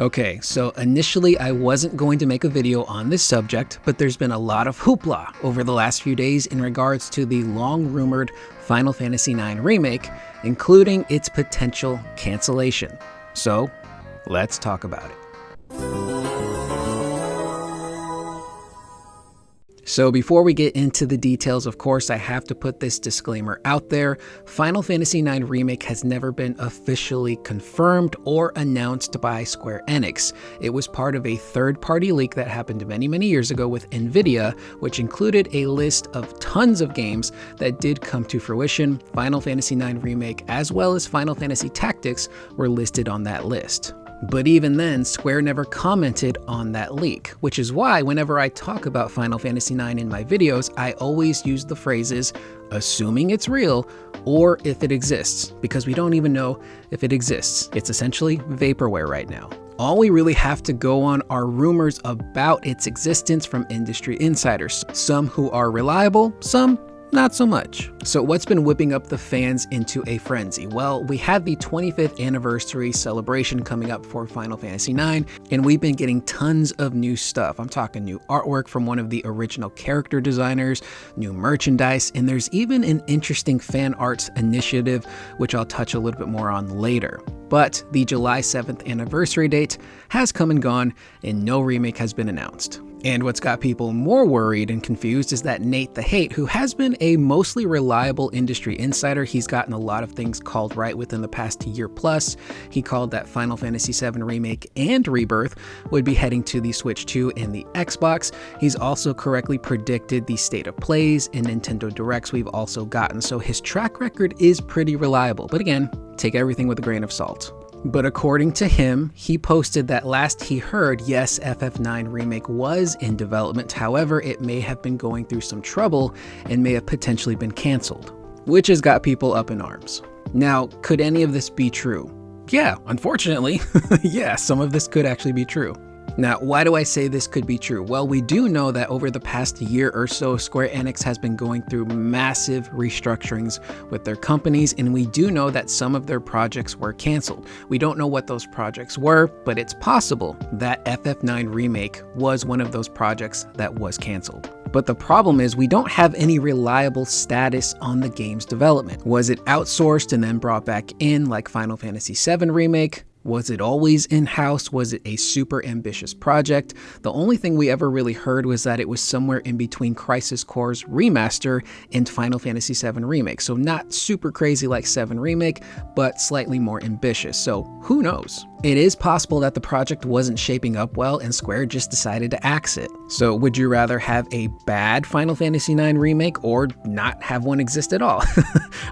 Okay, so initially I wasn't going to make a video on this subject, but there's been a lot of hoopla over the last few days in regards to the long-rumored Final Fantasy IX Remake, including its potential cancellation. So, let's talk about it. So before we get into the details, of course, I have to put this disclaimer out there. Final Fantasy IX Remake has never been officially confirmed or announced by Square Enix. It was part of a third-party leak that happened many years ago with Nvidia, which included a list of tons of games that did come to fruition. Final Fantasy IX Remake, as well as Final Fantasy Tactics, were listed on that list. But even then, Square never commented on that leak, which is why whenever I talk about Final Fantasy IX in my videos, I always use the phrases, assuming it's real, or if it exists, because we don't even know if it exists. It's essentially vaporware right now. All we really have to go on are rumors about its existence from industry insiders, some who are reliable, some not so much. So what's been whipping up the fans into a frenzy? Well, we had the 25th anniversary celebration coming up for Final Fantasy IX, and we've been getting tons of new stuff. I'm talking new artwork from one of the original character designers, new merchandise, and there's even an interesting fan arts initiative, which I'll touch a little bit more on later. But the July 7th anniversary date has come and gone, and no remake has been announced. And what's got people more worried and confused is that Nate the Hate, who has been a mostly reliable industry insider, he's gotten a lot of things called right within the past year plus. He called that Final Fantasy VII Remake and Rebirth would be heading to the Switch 2 and the Xbox. He's also correctly predicted the state of plays and Nintendo Directs we've also gotten, so his track record is pretty reliable. But again, take everything with a grain of salt. But according to him, he posted that last he heard, yes, FF9 Remake was in development, however, it may have been going through some trouble and may have potentially been canceled, which has got people up in arms. Now, could any of this be true? Yeah, unfortunately, yeah, some of this could actually be true. Now, why do I say this could be true? Well, we do know that over the past year or so, Square Enix has been going through massive restructurings with their companies, and we do know that some of their projects were canceled. We don't know what those projects were, but it's possible that FF9 Remake was one of those projects that was canceled. But the problem is we don't have any reliable status on the game's development. Was it outsourced and then brought back in like Final Fantasy VII Remake? Was it always in-house? Was it a super ambitious project? The only thing we ever really heard was that it was somewhere in between Crisis Core's remaster and Final Fantasy VII Remake. So not super crazy like 7 Remake, but slightly more ambitious. So who knows? It is possible that the project wasn't shaping up well and Square just decided to axe it. So would you rather have a bad Final Fantasy IX Remake or not have one exist at all?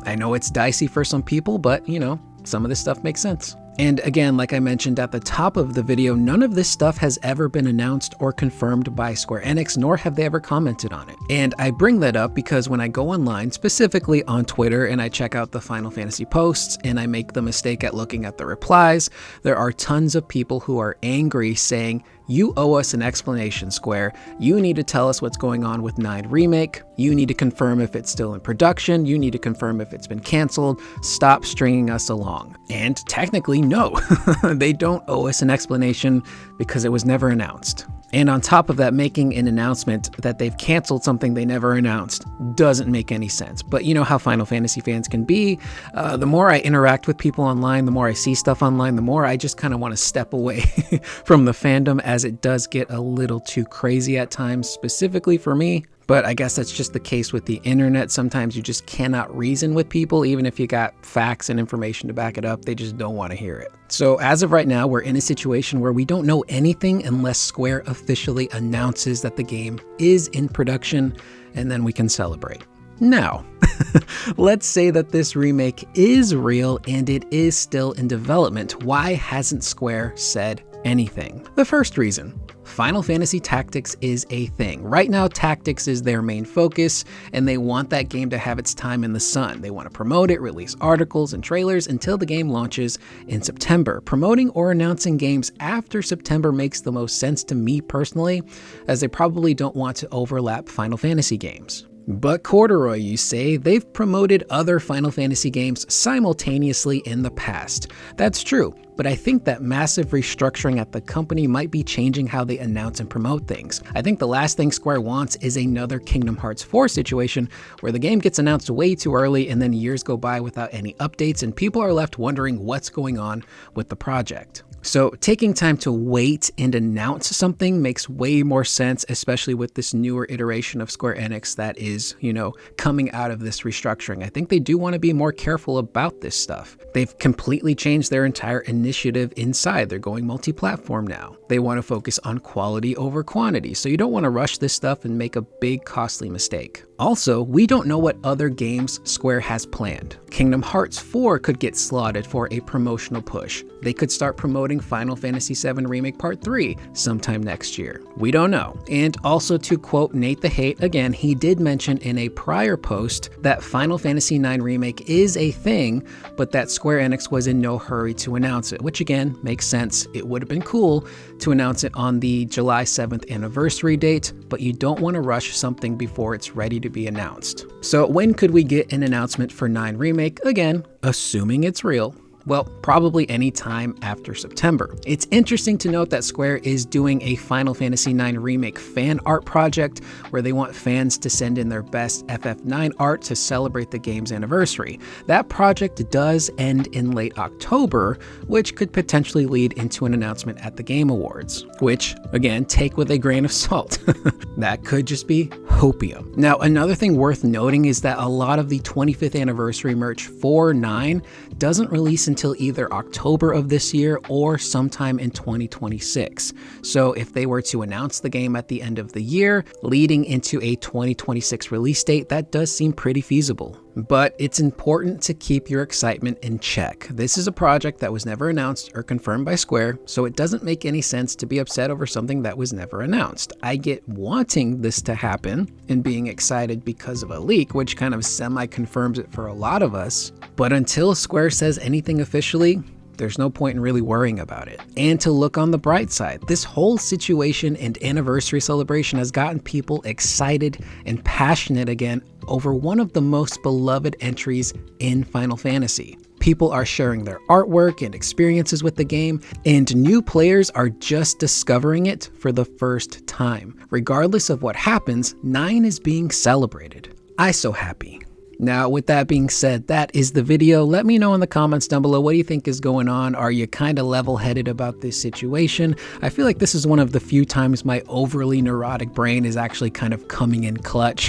I know it's dicey for some people, but you know, some of this stuff makes sense. And again, like I mentioned at the top of the video, none of this stuff has ever been announced or confirmed by Square Enix, nor have they ever commented on it. And I bring that up because when I go online, specifically on Twitter, and I check out the Final Fantasy posts, and I make the mistake at looking at the replies, there are tons of people who are angry saying, you owe us an explanation, Square. You need to tell us what's going on with 9 Remake. You need to confirm if it's still in production. You need to confirm if it's been canceled. Stop stringing us along. And technically, no, they don't owe us an explanation because it was never announced. And on top of that, making an announcement that they've canceled something they never announced doesn't make any sense. But you know how Final Fantasy fans can be. The more I interact with people online, the more I see stuff online, the more I just kind of want to step away from the fandom, as it does get a little too crazy at times, specifically for me. But I guess that's just the case with the internet. Sometimes you just cannot reason with people, even if you got facts and information to back it up. They just don't want to hear it. So as of right now, we're in a situation where we don't know anything unless Square officially announces that the game is in production, and then we can celebrate. Now, let's say that this remake is real and it is still in development. Why hasn't Square said anything? The first reason, Final Fantasy Tactics is a thing. Right now, Tactics is their main focus, and they want that game to have its time in the sun. They want to promote it, release articles and trailers until the game launches in September. Promoting or announcing games after September makes the most sense to me personally, as they probably don't want to overlap Final Fantasy games. But Corduroy, you say, they've promoted other Final Fantasy games simultaneously in the past. That's true, but I think that massive restructuring at the company might be changing how they announce and promote things. I think the last thing Square wants is another Kingdom Hearts 4 situation where the game gets announced way too early and then years go by without any updates and people are left wondering what's going on with the project. So taking time to wait and announce something makes way more sense, especially with this newer iteration of Square Enix that is, coming out of this restructuring. I think they do want to be more careful about this stuff. They've completely changed their entire initiative inside. They're going multi-platform now. They want to focus on quality over quantity. So you don't want to rush this stuff and make a big costly mistake. Also, we don't know what other games Square has planned. Kingdom Hearts 4 could get slotted for a promotional push. They could start promoting Final Fantasy VII Remake Part 3 sometime next year. We don't know. And also, to quote Nate the Hate again, he did mention in a prior post that Final Fantasy IX Remake is a thing, but that Square Enix was in no hurry to announce it, which again makes sense. It would have been cool to announce it on the July 7th anniversary date, but you don't want to rush something before it's ready to be announced. So when could we get an announcement for 9 Remake? Again, assuming it's real. Well, probably any time after September. It's interesting to note that Square is doing a Final Fantasy IX Remake fan art project where they want fans to send in their best FF9 art to celebrate the game's anniversary. That project does end in late October, which could potentially lead into an announcement at the Game Awards, which, again, take with a grain of salt. That could just be hopium. Now, another thing worth noting is that a lot of the 25th anniversary merch for 9 doesn't release until either October of this year or sometime in 2026. So if they were to announce the game at the end of the year, leading into a 2026 release date, that does seem pretty feasible. But it's important to keep your excitement in check. This is a project that was never announced or confirmed by Square, so it doesn't make any sense to be upset over something that was never announced. I get wanting this to happen and being excited because of a leak, which kind of semi-confirms it for a lot of us. But until Square says anything officially, there's no point in really worrying about it. And to look on the bright side, this whole situation and anniversary celebration has gotten people excited and passionate again over one of the most beloved entries in Final Fantasy. People are sharing their artwork and experiences with the game, and new players are just discovering it for the first time. Regardless of what happens, 9 is being celebrated. I so happy. Now, with that being said, that is the video. Let me know in the comments down below, what do you think is going on? Are you kind of level-headed about this situation? I feel like this is one of the few times my overly neurotic brain is actually kind of coming in clutch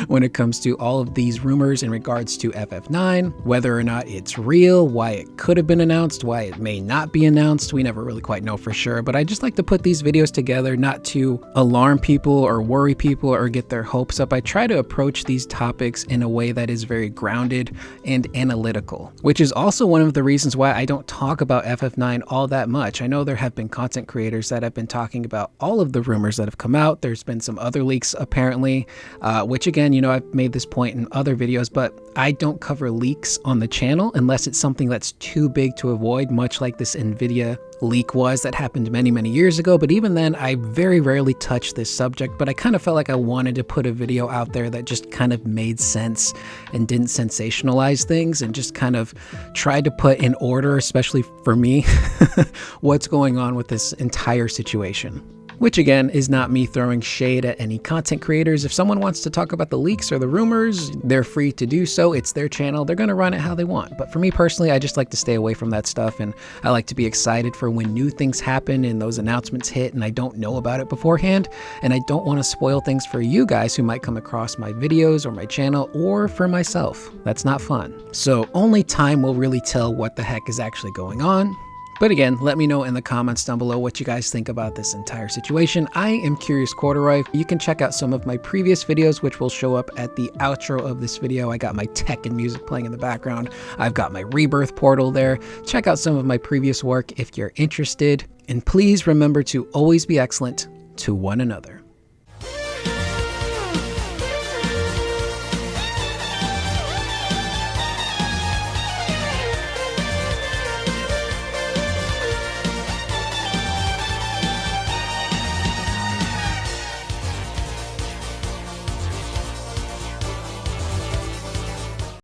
when it comes to all of these rumors in regards to FF9, whether or not it's real, why it could have been announced, why it may not be announced. We never really quite know for sure, but I just like to put these videos together not to alarm people or worry people or get their hopes up. I try to approach these topics in a way that is very grounded and analytical, which is also one of the reasons why I don't talk about FF9 all that much. I know there have been content creators that have been talking about all of the rumors that have come out. There's been some other leaks apparently, which again, I've made this point in other videos, but I don't cover leaks on the channel unless it's something that's too big to avoid, much like this NVIDIA leak was that happened many, many years ago. But even then, I very rarely touch this subject, but I kind of felt like I wanted to put a video out there that just kind of made sense and didn't sensationalize things and just kind of tried to put in order, especially for me, what's going on with this entire situation. Which again is not me throwing shade at any content creators. If someone wants to talk about the leaks or the rumors, they're free to do so. It's their channel. They're going to run it how they want. But for me personally, I just like to stay away from that stuff, and I like to be excited for when new things happen and those announcements hit and I don't know about it beforehand, and I don't want to spoil things for you guys who might come across my videos or my channel or for myself. That's not fun. So only time will really tell what the heck is actually going on. But again, let me know in the comments down below what you guys think about this entire situation. I am Curious Corduroy. You can check out some of my previous videos, which will show up at the outro of this video. I got my tech and music playing in the background. I've got my rebirth portal there. Check out some of my previous work if you're interested. And please remember to always be excellent to one another.